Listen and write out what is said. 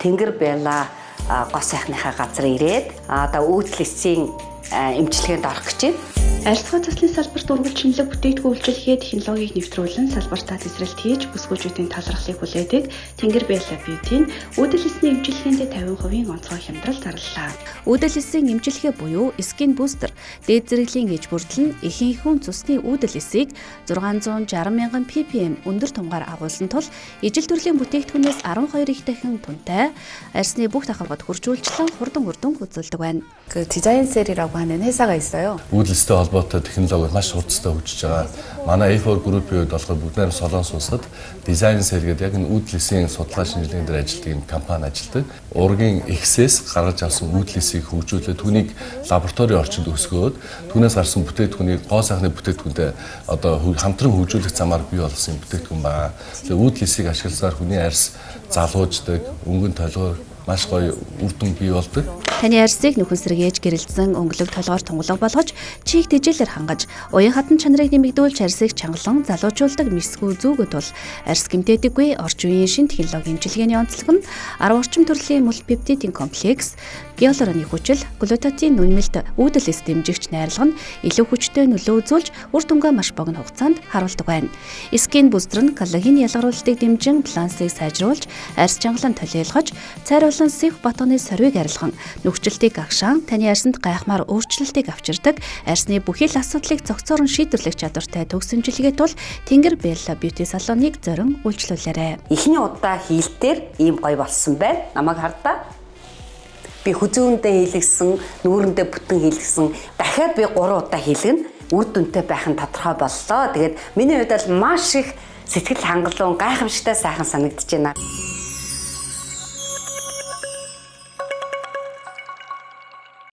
Тэнгэр Белла гоо сайхныхаа газар ирээд одоо өөдлөсийн эмчилгээнд орох гэж байна. Арилгын заслын салбарт үргэлжлүүлэг бүтээгдэхүүн үйлчилгээ технологиг нэвтрүүлэн салбартаа тесрэлт хийж бүсгүйчүүдийн талархлыг хүлээдэг Тэнгэр Белла Beauty-ийн үүдэлсний эмчилгээнд 50% онцгой хямдрал зарлалаа. Үүдэлсийн эмчилгээ буюу Skin Booster дээд зэрэглэлийн ээж бүрдэл нь ихэнх цусны үүдэлсийг 660,000 ppm өндөр тунгаар агуулсан тул ижил төрлийн бүтээгдэхүүнээс 12 их дахин тунтай арьсны бүх давхаргад хуржуулчлан хурдан үзүүлдэг байна. 그 디자인 셀이라고 하는 회사가 있어요. үүдэлстэй холбоотой технологи маш хурцтай хөгжиж байгаа. Манай A4 Group-ийн хувьд болохоор бүгд найрамд Солонгос улсад дизайн сэл гэдэг яг энэ үүдэлсийн судалгаа шинжилгээнд дээр ажилладаг энэ компани ажилладаг. Ургийн ихсээс гаргаж авсан үүдэлсийг хөгжүүлээд түүнийг лабораторийн орчинд өсгөөд түүнээс гарсан бүтээгдэхүүнийг гоо сайхны бүтээгдэхүүнтэй одоо хамтран хөгжүүлэх замаар бий болсон бүтээгдэхүүн байна. Тэгээ үүдэлсийг ашигласаар хүний арьс залууждаг, өнгөн толгой маш гоё үр дүн бий болдог. Таны арьсыг нөхөн сэргээж гэрэлтсэн өнгөлөг толгоор тунгалаг болгож чийг тэжээлэр хангаж уян хатан чанарыг нэмэгдүүлж арьсыг чангалан залуучуулдаг мэсгүү зүүгөд бол арьс гэмтээдэггүй орчин үеийн шин технологийн эмчилгээний онцлог нь 10 орчим төрлийн мультипептидийн комплекс, гиалуроны хүчил, глутатин үнэмэлт үүдэлс дэмжигч найрлагын илүү хүчтэй нөлөө үзүүлж үр дүнгээ маш богино хугацаанд харуулдаг байна. Skin Booster нь коллаген ялгаруулалтыг дэмжин балансыг сайжруулж, арьс чангалан толиолгож, цайруулан сив батганы сорвиг арилган нөхцөлтийг агшаан таны арьсанд гайхмаар өөрчлөлтийг авчирдаг арьсны бүхий л асуудлыг цогцоор нь шийдвэрлэх чадвартай төгсөмжилгээд бол Тэнгэр Белла Beauty салоныг зорин үйлчлүүлээрэ. Эхний удаа хийлтээр ийм гоё болсон байна. Намайг хардаа. Би хүзүүндээ хийлгсэн, нүүрэндээ бүтэн хийлгсэн. Дахиад би 3 удаа хийлгэнэ. Үр дүнтэй байх нь тодорхой боллоо. Тэгээд миний хувьд бол маш их сэтгэл хангалуун, гайхамшигтай сайхан санагдаж байна.